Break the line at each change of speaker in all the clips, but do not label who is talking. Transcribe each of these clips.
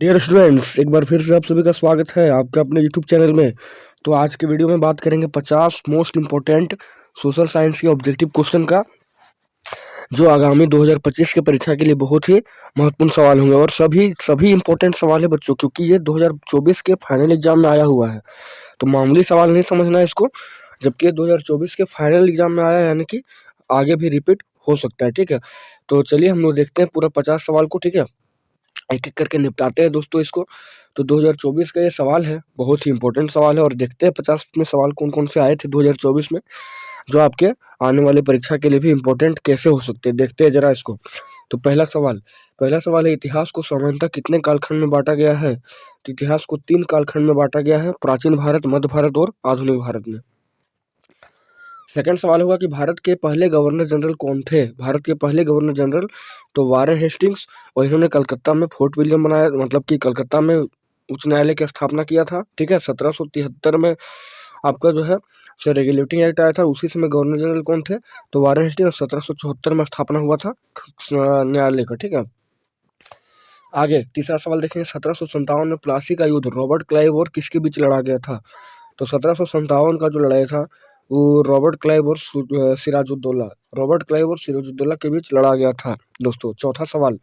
Dear students, एक बार फिर से आप सभी का स्वागत है आपके अपने यूट्यूब चैनल में। तो आज के वीडियो में बात करेंगे 50 मोस्ट इम्पोर्टेंट सोशल साइंस के ऑब्जेक्टिव क्वेश्चन का, जो आगामी 2025 के परीक्षा के लिए बहुत ही महत्वपूर्ण सवाल होंगे। और सभी इम्पोर्टेंट सवाल है बच्चों, क्योंकि ये 2024 के फाइनल एग्जाम में आया हुआ है। तो मामूली सवाल नहीं समझना है इसको, जबकि 2024 के फाइनल एग्जाम में आया है, यानी कि आगे भी रिपीट हो सकता है। ठीक है, तो चलिए हम लोग देखते हैं पूरा 50 सवाल को। ठीक है, एक एक करके निपटाते हैं दोस्तों इसको। तो 2024 का ये सवाल है, बहुत ही इंपॉर्टेंट सवाल है, और देखते हैं 50 में सवाल कौन कौन से आए थे 2024 में, जो आपके आने वाले परीक्षा के लिए भी इम्पोर्टेंट कैसे हो सकते हैं। देखते हैं जरा इसको। तो पहला सवाल है, इतिहास को सामान्यतः कितने कालखंड में बांटा गया है? तो इतिहास को 3 कालखंड में बांटा गया है, प्राचीन भारत, मध्य भारत और आधुनिक भारत में। सेकंड सवाल होगा कि भारत के पहले गवर्नर जनरल कौन थे? भारत के पहले गवर्नर जनरल तो वारेन हेस्टिंग्स, और इन्होंने कलकत्ता में फोर्ट विलियम बनाया, मतलब कि कलकत्ता में उच्च न्यायालय की स्थापना किया था। ठीक है, 1773 में आपका जो है रेगुलेटिंग एक्ट आया था, उसी समय गवर्नर जनरल कौन थे? तो वारेन हेस्टिंग्स। 1774 में स्थापना हुआ था न्यायालय का। ठीक है, आगे तीसरा सवाल देखेंगे। 1757 में प्लासी का युद्ध रॉबर्ट क्लाइव और किसके बीच लड़ा गया था? तो 1757 का जो लड़ाई था वो रॉबर्ट क्लाइव और सिराजुद्दौला के बीच लड़ा गया था दोस्तों। चौथा सवाल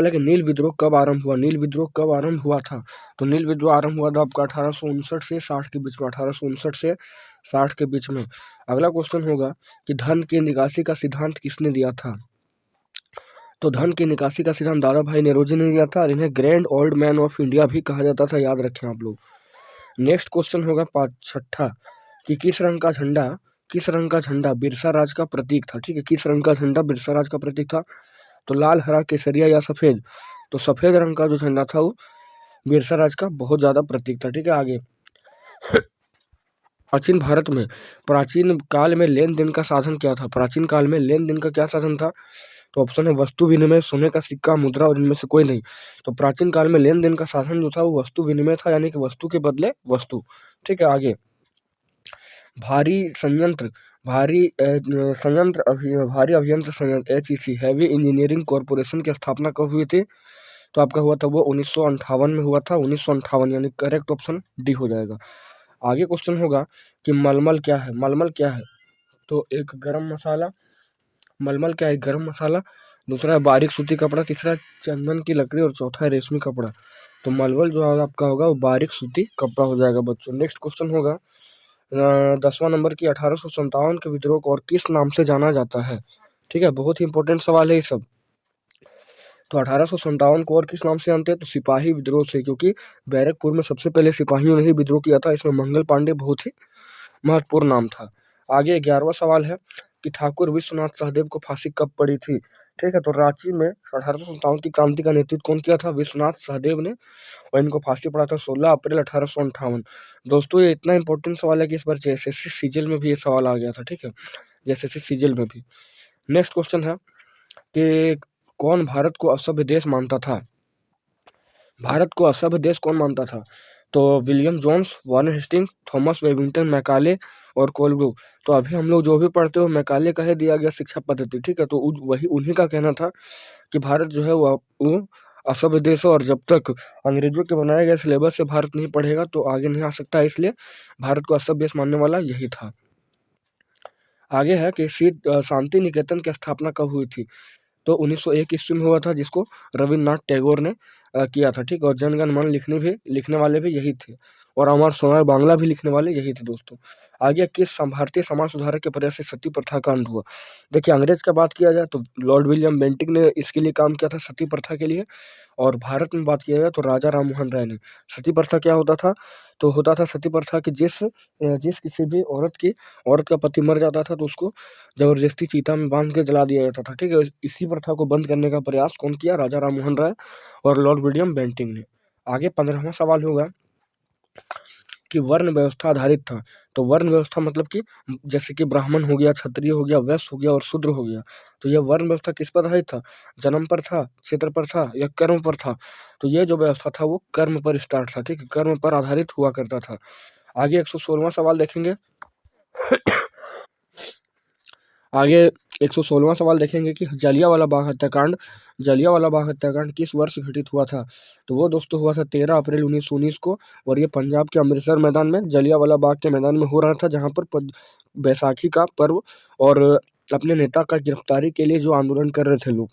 है कि नील विद्रोह कब आरंभ हुआ? नील विद्रोह कब आरंभ हुआ था? तो नील विद्रोह आरंभ हुआ था आपका 1859 से 60 के बीच में। 1859 से 60 के बीच में। अगला क्वेश्चन होगा कि धन की निकासी का सिद्धांत किसने दिया था? तो धन की निकासी का सिद्धांत दादा भाई नेरोजी ने दिया था, और इन्हें grand old man of India भी कहा जाता था, याद रखें आप लोग। नेक्स्ट क्वेश्चन होगा छठा कि किस रंग का झंडा बिरसा राज का प्रतीक था? ठीक है, किस रंग का झंडा बिरसा राज का प्रतीक था? तो लाल, हरा, केसरिया या सफेद? तो सफेद रंग का जो झंडा था वो बिरसा राज का बहुत ज्यादा प्रतीक था। ठीक है, आगे प्राचीन काल में लेन देन का साधन क्या था? प्राचीन काल में लेन देन का क्या साधन था? तो ऑप्शन है वस्तु विनिमय, सोने का सिक्का, मुद्रा, और इनमें से कोई नहीं। तो प्राचीन काल में लेन देन का साधन जो था वो वस्तु विनिमय था, यानी कि वस्तु के बदले वस्तु। ठीक है, आगे भारी संयंत्र भारी अभियंत्र संयंत्र HEC, हैवी इंजीनियरिंग कॉरपोरेशन की स्थापना कब हुई थी? तो आपका हुआ था वो 1958 में हुआ था। 1958, यानी करेक्ट ऑप्शन डी हो जाएगा। आगे क्वेश्चन होगा कि मलमल क्या है? तो एक गरम मसाला, मलमल क्या है? गरम मसाला। दूसरा है बारीक सूती कपड़ा, तीसरा चंदन की लकड़ी, और चौथा है रेशमी कपड़ा। तो मलमल जो है आपका होगा वो बारीक सूती कपड़ा हो जाएगा बच्चों। नेक्स्ट क्वेश्चन होगा 10वां नंबर की 1857 के विद्रोह को और किस नाम से जाना जाता है? ठीक है, बहुत ही इंपॉर्टेंट सवाल है ये सब। तो 1857 को और किस नाम से जानते हैं? तो सिपाही विद्रोह से, क्योंकि बैरकपुर में सबसे पहले सिपाहियों ने ही विद्रोह किया था। इसमें मंगल पांडे बहुत ही महत्वपूर्ण नाम था। आगे 11वां सवाल है कि ठाकुर विश्वनाथ सहदेव को फांसी कब पड़ी थी? ठीक है, तो रांची में 1857 की क्रांति का नेतृत्व कौन किया था? विश्वनाथ सहदेव ने, और इनको फांसी पड़ा था 16 अप्रैल 1858। दोस्तों ये इतना इंपॉर्टेंट सवाल है कि इस बार JSSC सीजीएल में भी ये सवाल आ गया था। ठीक है, JSSC सीजीएल में भी। नेक्स्ट क्वेश्चन है कि कौन भारत को असभ्य देश मानता था? भारत को असभ्य देश कौन मानता था? तो William Jones, Warren Hasting, Thomas Webington, Macaulay और कोलब्रुक। तो अभी हम लोग जो भी पढ़ते हो मैकाले का ही दिया गया शिक्षा पद्धति। ठीक है, तो वही उन्हीं का कहना था कि भारत जो है वो असभ्य देश है, और जब तक अंग्रेजों के बनाए गए सिलेबस से भारत नहीं पढ़ेगा तो आगे नहीं आ सकता, इसलिए भारत को असभ्य देश मानने वाला यही था। आगे है कि शांति निकेतन की स्थापना कब हुई थी? तो 1901 ईस्वी में हुआ था, जिसको रविन्द्रनाथ टैगोर ने किया था। ठीक, और जनगण मन लिखने वाले भी यही थे, और अमर सोनार बांग्ला भी लिखने वाले यही थे दोस्तों। आगे किस भारतीय समाज सुधारक के प्रयास से सती प्रथा का अंत हुआ? देखिए, अंग्रेज का बात किया जाए तो लॉर्ड विलियम बेंटिक ने इसके लिए काम किया था, सती प्रथा के लिए। और भारत में बात किया जाए तो राजा राम मोहन राय ने। सती प्रथा क्या होता था? तो होता था सती प्रथा कि जिस किसी भी औरत का पति मर जाता था तो उसको जबरदस्ती चीता में बांध के जला दिया जाता था। ठीक है, इसी प्रथा को बंद करने का प्रयास कौन किया? राजा राम मोहन राय और लॉर्ड विलियम बेंटिक ने। आगे 15वां सवाल होगा कि वर्ण व्यवस्था आधारित था। तो वर्ण व्यवस्था मतलब कि जैसे कि ब्राह्मण हो गया, क्षत्रिय हो गया, वैश्य हो गया और शूद्र हो गया। तो यह वर्ण व्यवस्था किस पर आधारित था? जन्म पर था, क्षेत्र पर था, या कर्म पर था? तो यह जो व्यवस्था था वो कर्म पर स्टार्ट था। ठीक है, कर्म पर आधारित हुआ करता था। आगे 116वां सवाल देखेंगे आगे 116वां सवाल देखेंगे कि जलियांवाला बाग हत्याकांड किस वर्ष घटित हुआ था। तो वो दोस्तों हुआ था 13 अप्रैल 1919 को, और ये पंजाब के अमृतसर मैदान में जलियांवाला बाग के मैदान में हो रहा था, जहाँ पर बैसाखी का पर्व और अपने नेता का गिरफ्तारी के लिए जो आंदोलन कर रहे थे लोग,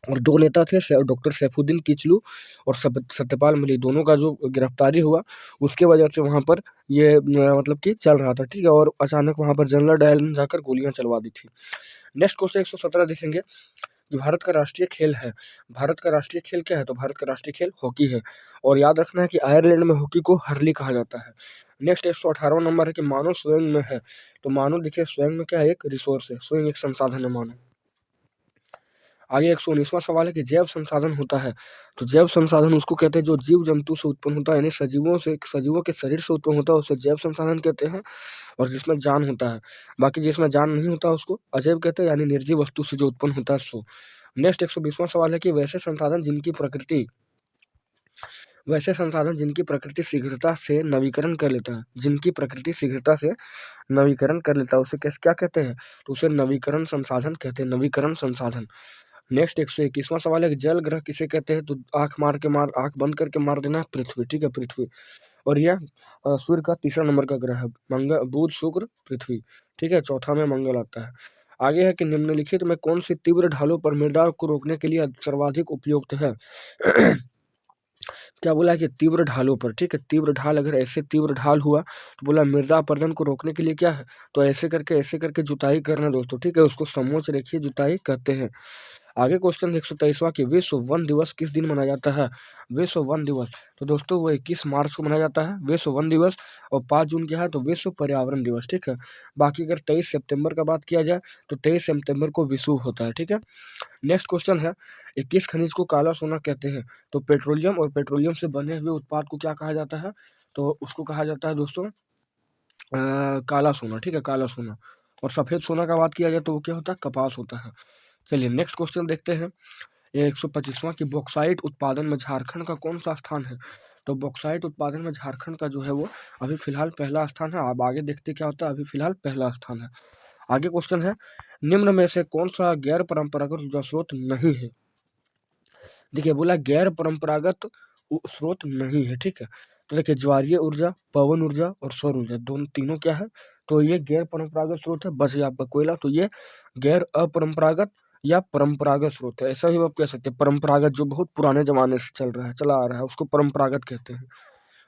और दो नेता थे, डॉक्टर सैफुद्दीन किचलू और सत्यपाल मलिक, दोनों का जो गिरफ्तारी हुआ उसके वजह से वहाँ पर ये मतलब कि चल रहा था, ठीक है। और अचानक वहाँ पर जनरल डायल ने जाकर गोलियां चलवा दी थी। नेक्स्ट क्वेश्चन 117 देखेंगे कि भारत का राष्ट्रीय खेल है। भारत का राष्ट्रीय खेल क्या है? तो भारत का राष्ट्रीय खेल हॉकी है, और याद रखना है कि आयरलैंड में हॉकी को हर्ली कहा जाता है। नेक्स्ट 118वां नंबर है कि मानव स्वयं में है। तो मानव देखिए स्वयं में क्या है? एक रिसोर्स है, स्वयं एक संसाधन है मानव। आगे 119वां सवाल है कि जैव संसाधन होता है। तो जैव संसाधन उसको कहते हैं जो जीव जंतु से उत्पन्न होता है, यानी सजीवों के शरीर से उत्पन्न होता है, उसे जैव संसाधन कहते हैं, और जिसमें जान होता है। बाकी जिसमें जान नहीं होता उसको अजैव कहते हैं, यानी निर्जीव वस्तु से जो उत्पन्न होता है सो। नेक्स्ट 120वां सवाल है कि वैसे संसाधन जिनकी प्रकृति शीघ्रता से नवीकरण कर लेता है, जिनकी प्रकृति शीघ्रता से नवीकरण कर लेता है, उसे क्या कहते हैं? तो उसे नवीकरण संसाधन कहते हैं, नवीकरण संसाधन। नेक्स्ट 121वां सवाल है कि जल ग्रह किसे कहते हैं? तो आंख बंद करके मार देना है, पृथ्वी, ठीक है, पृथ्वी। और यह सूर्य का तीसरा नंबर का ग्रह है, मंगल, बुध, शुक्र, पृथ्वी, ठीक है, चौथा में मंगल आता है। आगे है कि निम्नलिखित में कौन सी तीव्र ढालों पर मृदा को रोकने के लिए सर्वाधिक उपयुक्त है? क्या बोला है कि तीव्र ढालों पर, ठीक है, तीव्र ढाल, अगर ऐसे तीव्र ढाल हुआ तो बोला मृदा अपरदन को रोकने के लिए क्या है? तो ऐसे करके जुताई करना दोस्तों, ठीक है, उसको समोच्च रेखीय जुताई कहते हैं। आगे क्वेश्चन 123वां कि विश्व वन दिवस किस दिन मनाया जाता है? विश्व वन दिवस, तो दोस्तों वो 21 मार्च को मनाया जाता है विश्व वन दिवस, और 5 जून क्या है? तो विश्व पर्यावरण दिवस, ठीक है। बाकी अगर 23 सितंबर का बात किया जाए तो 23 सितंबर को विषुव होता है, ठीक है। नेक्स्ट क्वेश्चन है 21 खनिज को काला सोना कहते हैं। तो पेट्रोलियम और पेट्रोलियम से बने हुए उत्पाद को क्या कहा जाता है? तो उसको कहा जाता है दोस्तों काला सोना, ठीक है, काला सोना। और सफेद सोना का बात किया जाए तो वो क्या होता है? कपास होता है। चलिए नेक्स्ट क्वेश्चन देखते हैं, ये 125वां कि बॉक्साइट उत्पादन में झारखंड का कौन सा स्थान है? तो बॉक्साइट उत्पादन में झारखंड का जो है वो अभी फिलहाल पहला स्थान है। अब आगे देखते क्या होता है, अभी फिलहाल पहला स्थान है। आगे क्वेश्चन है निम्न में से कौन सा गैर परंपरागत ऊर्जा स्रोत नहीं है? देखिए बोला गैर परंपरागत स्रोत नहीं है, ठीक है। तो देखिए ज्वारीय ऊर्जा, पवन ऊर्जा और सौर ऊर्जा, दोनों तीनों क्या है? तो ये गैर परंपरागत स्रोत है। बच गया आपका कोयला, तो ये गैर अपरंपरागत या परंपरागत स्रोत है, ऐसा भी आप कह सकते हैं। परंपरागत जो बहुत पुराने जमाने से चला आ रहा है उसको परंपरागत कहते हैं।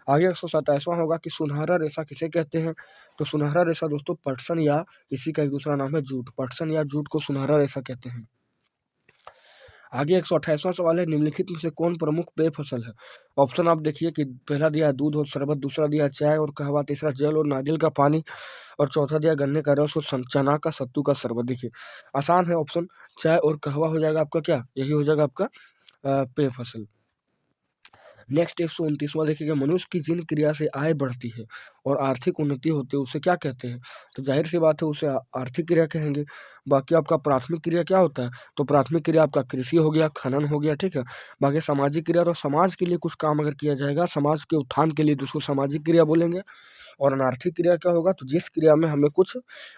आगे 127वां होगा कि सुनहरा रेशा किसे कहते हैं? तो सुनहरा रेशा दोस्तों पटसन या इसी का एक दूसरा नाम है जूट, पटसन या जूट को सुनहरा रेशा कहते हैं। आगे 128वां सवाल है निम्नलिखित में से कौन प्रमुख पेय फसल है? ऑप्शन आप देखिए कि पहला दिया दूध और शरबत, दूसरा दिया चाय और कहवा, तीसरा जल और नारियल का पानी, और चौथा दिया गन्ने का रस और चना का सत्तू का शरबत। देखिए आसान है ऑप्शन, चाय और कहवा हो जाएगा आपका, क्या यही हो जाएगा आपका पेय फसल। नेक्स्ट 129वां देखिएगा मनुष्य की जिन क्रिया से आय बढ़ती है और आर्थिक उन्नति होती है उसे क्या कहते हैं? तो जाहिर सी बात है उसे आर्थिक क्रिया कहेंगे। बाकी आपका प्राथमिक क्रिया क्या होता है? तो प्राथमिक क्रिया आपका कृषि हो गया, खनन हो गया, ठीक है। बाकी सामाजिक क्रिया, तो समाज के लिए कुछ काम अगर किया जाएगा समाज के उत्थान के लिए तो उसको सामाजिक क्रिया बोलेंगे। और अनार्थिक क्रिया क्या होगा? तो जिस क्रिया में हमें कुछ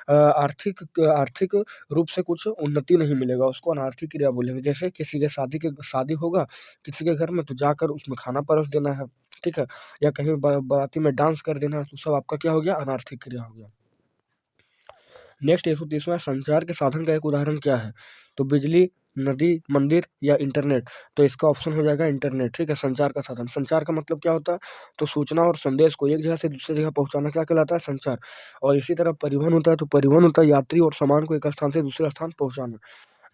आर्थिक रूप से कुछ उन्नति नहीं मिलेगा उसको अनार्थिक क्रिया बोलेंगे। जैसे किसी के शादी होगा किसी के घर में, तो जाकर उसमें खाना परोस देना है, ठीक है, या कहीं बाराती में डांस कर देना है, तो सब आपका क्या हो गया? अनार्थिक क्रिया हो गया। नेक्स्ट 130वां संचार के साधन का एक उदाहरण क्या है? तो बिजली, नदी, मंदिर या इंटरनेट। तो इसका ऑप्शन हो जाएगा इंटरनेट, ठीक है, संचार का साधन। संचार का मतलब क्या होता है? तो सूचना और संदेश को एक जगह से दूसरी जगह पहुंचाना क्या कहलाता है? संचार। और इसी तरह परिवहन होता है, तो परिवहन होता है यात्री और सामान को एक स्थान से दूसरे स्थान पहुंचाना।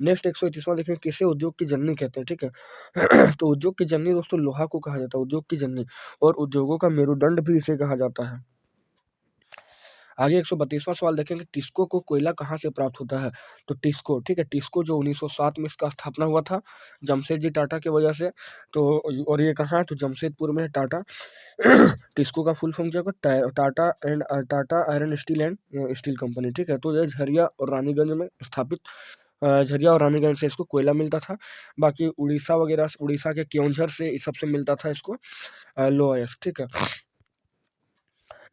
नेक्स्ट 131वां देखें किसे उद्योग की जननी कहते हैं, ठीक है। तो उद्योग की जननी दोस्तों लोहा को कहा जाता है, उद्योग की जननी, और उद्योगों का मेरुदंड भी इसे कहा जाता है। आगे 132वां सवाल देखेंगे टिस्को को कोयला कहाँ से प्राप्त होता है? तो टिस्को, ठीक है, टिस्को जो 1907 में इसका स्थापना हुआ था जमशेद जी टाटा की वजह से। तो और ये कहाँ है? तो जमशेदपुर में है टाटा। टिस्को का फुल फॉर्म क्या होगा? Tata iron steel and steel company, ठीक है। तो ये झरिया और रानीगंज में स्थापित, झरिया और रानीगंज से इसको कोयला मिलता था। बाकी उड़ीसा वगैरह, उड़ीसा के क्योंझर से इस सबसे मिलता था इसको लोएस्ट, ठीक है।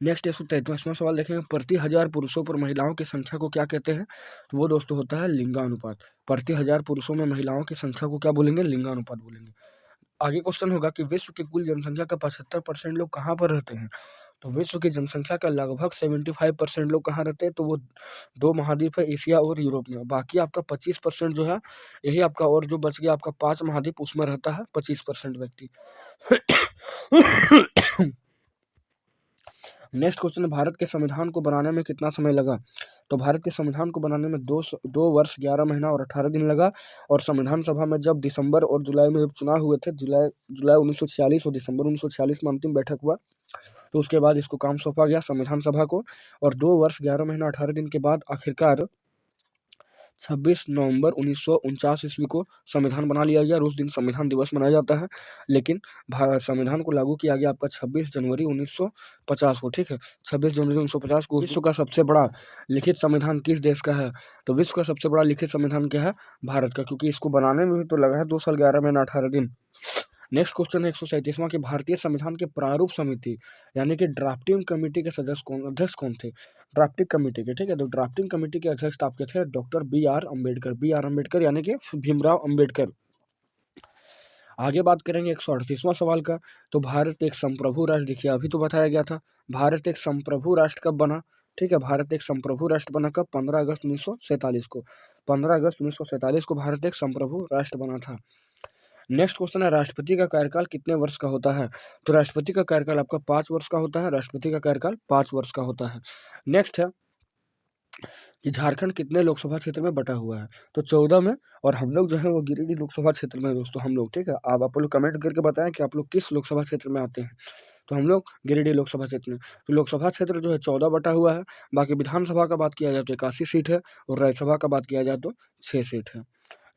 नेक्स्ट 133वां सवाल देखेंगे, प्रति 1000 पुरुषों पर महिलाओं की संख्या को क्या कहते हैं? तो वो दोस्तों होता है लिंगानुपात। प्रति 1000 पुरुषों में महिलाओं की संख्या को क्या बोलेंगे? लिंगानुपात बोलेंगे। आगे क्वेश्चन होगा कि विश्व की कुल जनसंख्या का 75% लोग कहाँ पर रहते हैं? तो विश्व की जनसंख्या का लगभग 75% लोग कहाँ रहते हैं? तो वो 2 महाद्वीप है, एशिया और यूरोप में। बाकी आपका 25% जो है, यही आपका और जो बच गया आपका 5 महाद्वीप, उसमें रहता है 25% व्यक्ति। नेक्स्ट क्वेश्चन है, भारत के संविधान को बनाने में कितना समय लगा? तो भारत के संविधान को बनाने में 2 वर्ष 11 महीना और 18 दिन लगा। और संविधान सभा में जब दिसंबर और जुलाई में चुनाव हुए थे, जुलाई 1946 और दिसंबर 1946 में अंतिम बैठक हुआ, तो उसके बाद इसको काम सौंपा गया संविधान सभा को। और 2 वर्ष 11 महीना 18 दिन के बाद आखिरकार 26 नवंबर 1949 ईस्वी को संविधान बना लिया गया और उस दिन संविधान दिवस मनाया जाता है। लेकिन संविधान को लागू किया गया आपका 26 जनवरी 1950 को, ठीक है। 26 जनवरी 1950 को। विश्व का सबसे बड़ा लिखित संविधान किस देश का है? तो विश्व का सबसे बड़ा लिखित संविधान क्या है? भारत का, क्योंकि इसको बनाने में भी तो लगा है 2 साल 11 महीना 18 दिन। नेक्स्ट क्वेश्चन है 137वां कि भारतीय संविधान के प्रारूप समिति यानी कि ड्राफ्टिंग कमेटी के अध्यक्ष कौन थे? ड्राफ्टिंग कमेटी के, ठीक है। तो ड्राफ्टिंग कमेटी के अध्यक्ष आपके थे डॉक्टर बी.आर. अम्बेडकर यानी कि भीमराव अम्बेडकर। आगे बात करेंगे 138वां सवाल का। तो भारत एक संप्रभु राष्ट्र, देखिए अभी तो बताया गया था, भारत एक संप्रभु राष्ट्र कब बना? ठीक है, भारत एक संप्रभु राष्ट्र बना कब? 15 अगस्त 1947 को। 15 अगस्त 1947 को भारत एक संप्रभु राष्ट्र बना था। नेक्स्ट क्वेश्चन है, राष्ट्रपति का कार्यकाल कितने वर्ष का होता है? तो राष्ट्रपति का कार्यकाल आपका 5 वर्ष का होता है। राष्ट्रपति का कार्यकाल 5 वर्ष का होता है। नेक्स्ट है कि झारखंड कितने लोकसभा क्षेत्र में बटा हुआ है? तो 14 में। और हम लोग जो है वो गिरिडीह लोकसभा क्षेत्र में दोस्तों, हम लोग, ठीक है। आप लोग कमेंट करके बताएं कि आप लोग किस लोकसभा क्षेत्र में आते हैं। तो हम लोग गिरिडीह लोकसभा क्षेत्र में। तो लोकसभा क्षेत्र जो है 14 बटा हुआ है। बाकी विधानसभा का बात किया जाए तो 81 सीट है और राज्यसभा का बात किया जाए तो 6 सीट है।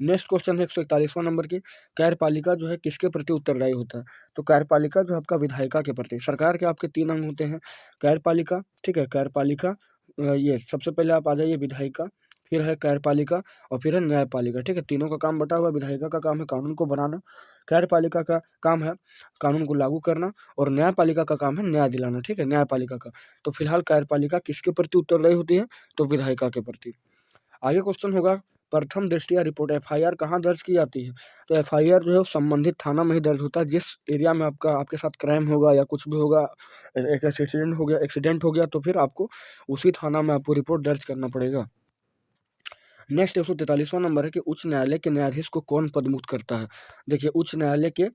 नेक्स्ट क्वेश्चन है 141वां नंबर की, कार्यपालिका जो है किसके प्रति उत्तरदायी होता है? तो कार्यपालिका जो आपका विधायिका के प्रति। सरकार के आपके 3 अंग होते हैं, कार्यपालिका, ठीक है। कार्यपालिका, ये सबसे पहले आप आ जाइए विधायिका, फिर है कार्यपालिका और फिर है न्यायपालिका, ठीक है। तीनों का काम बटा हुआ। विधायिका का काम है कानून को बनाना, कार्यपालिका का काम है कानून को लागू करना और न्यायपालिका का काम है न्याय दिलाना, ठीक है, न्यायपालिका का। तो फिलहाल कार्यपालिका किसके प्रति उत्तरदायी होती है? तो विधायिका के प्रति। आगे क्वेश्चन होगा, प्रथम दृष्टया रिपोर्ट एफआईआर कहाँ दर्ज की जाती है? तो एफआईआर जो है संबंधित थाना में ही दर्ज होता है। जिस एरिया में आपके साथ क्राइम होगा या कुछ भी होगा, एक एक्सीडेंट हो गया तो फिर आपको उसी थाना में आपको रिपोर्ट दर्ज करना पड़ेगा। नेक्स्ट 143वां नंबर है कि उच्च न्यायालय के न्यायाधीश को कौन पदमुक्त करता है? देखिए उच्च न्यायालय के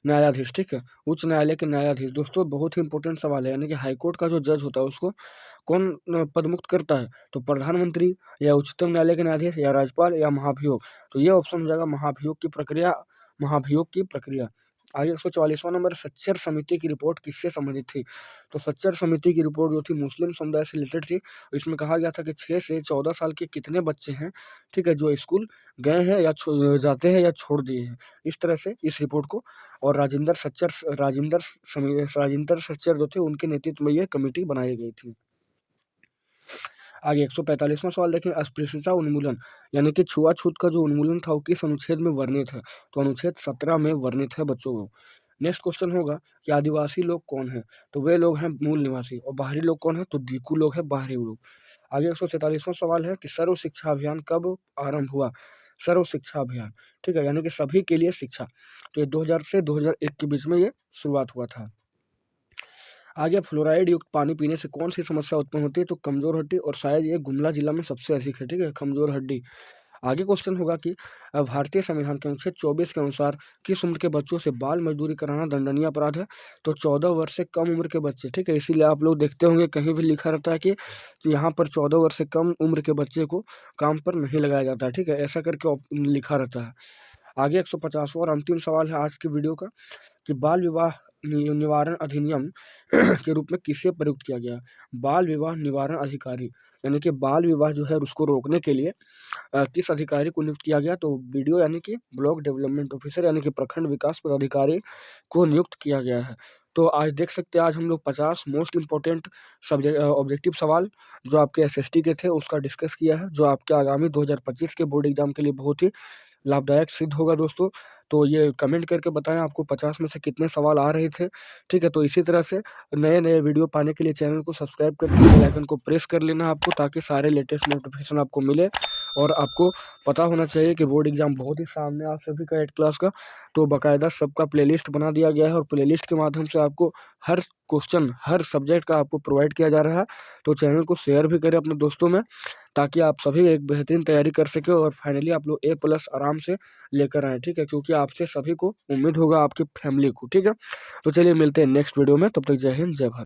न्यायाधीश, ठीक है, उच्च न्यायालय के न्यायाधीश दोस्तों बहुत ही इंपॉर्टेंट सवाल है, यानी कि हाईकोर्ट का जो जज होता है उसको कौन पदमुक्त करता है? तो प्रधानमंत्री या उच्चतम न्यायालय के न्यायाधीश या राज्यपाल या महाभियोग। तो ये ऑप्शन हो जाएगा महाभियोग की प्रक्रिया। आगे 144वां नंबर, सच्चर समिति की रिपोर्ट किससे संबंधित थी? तो सच्चर समिति की रिपोर्ट जो थी मुस्लिम समुदाय से रिलेटेड थी। इसमें कहा गया था कि 6 से 14 साल के कितने बच्चे हैं, ठीक है, जो स्कूल गए हैं या जाते हैं या छोड़ दिए हैं, इस तरह से इस रिपोर्ट को। और राजिंदर सच्चर जो थे उनके नेतृत्व में ये कमेटी बनाई गई थी। आगे 145वां सवाल देखें, अस्पृश्यता उन्मूलन यानी कि छुआछूत का जो उन्मूलन था वो किस अनुच्छेद में वर्णित है? तो अनुच्छेद 17 में वर्णित है बच्चों को। नेक्स्ट क्वेश्चन होगा कि आदिवासी लोग कौन है? तो वे लोग हैं मूल निवासी। और बाहरी लोग कौन है? तो दीकू लोग हैं, बाहरी लोग। आगे 143वां सवाल है कि सर्व शिक्षा अभियान कब आरंभ हुआ? सर्व शिक्षा अभियान, ठीक है, यानी कि सभी के लिए शिक्षा। तो ये 2000 से 2001 के बीच में ये शुरुआत हुआ था। आगे फ्लोराइड युक्त पानी पीने से कौन सी समस्या उत्पन्न होती है? तो कमजोर हड्डी, और शायद ये गुमला जिला में सबसे अधिक है, ठीक है, कमजोर हड्डी। आगे क्वेश्चन होगा कि भारतीय संविधान के अनुच्छेद 24 के अनुसार किस उम्र के बच्चों से बाल मजदूरी कराना दंडनीय अपराध है? तो 14 वर्ष से कम उम्र के बच्चे, ठीक है, इसीलिए आप लोग देखते होंगे कहीं भी लिखा रहता है कि यहाँ पर 14 वर्ष से कम उम्र के बच्चे को काम पर नहीं लगाया जाता है, ठीक है, ऐसा करके लिखा रहता है। आगे 150वां और अंतिम सवाल है आज की वीडियो का कि बाल विवाह निवारण अधिनियम के रूप में किसे प्रयुक्त किया गया? बाल विवाह निवारण अधिकारी, यानी कि बाल विवाह जो है उसको रोकने के लिए किस अधिकारी को नियुक्त किया गया? तो वीडियो यानी कि ब्लॉक डेवलपमेंट ऑफिसर यानी कि प्रखंड विकास पदाधिकारी को नियुक्त किया गया है। तो आज देख सकते हैं, आज हम लोग 50 मोस्ट इंपॉर्टेंट ऑब्जेक्टिव सवाल जो आपके एसएसटी के थे उसका डिस्कस किया है, जो आपके आगामी 2025 के बोर्ड एग्जाम के लिए बहुत ही लाभदायक सिद्ध होगा दोस्तों। तो ये कमेंट करके बताएं आपको 50 में से कितने सवाल आ रहे थे। ठीक है, तो इसी तरह से नए नए वीडियो पाने के लिए चैनल को सब्सक्राइब करके बेल आइकन को प्रेस कर लेना आपको, ताकि सारे लेटेस्ट नोटिफिकेशन आपको मिले। और आपको पता होना चाहिए कि बोर्ड एग्जाम बहुत ही सामने आ सभी का 8 क्लास का, तो बाकायदा सबका प्लेलिस्ट बना दिया गया है और प्लेलिस्ट के माध्यम से आपको हर क्वेश्चन हर सब्जेक्ट का आपको प्रोवाइड किया जा रहा है। तो चैनल को शेयर भी करें अपने दोस्तों में, ताकि आप सभी एक बेहतरीन तैयारी कर सके और फाइनली आप लोग A+ आराम से लेकर आएँ। ठीक है, क्योंकि आपसे सभी को उम्मीद होगा, आपकी फैमिली को। ठीक है, तो चलिए मिलते हैं नेक्स्ट वीडियो में, तब तक जय हिंद जय भारत।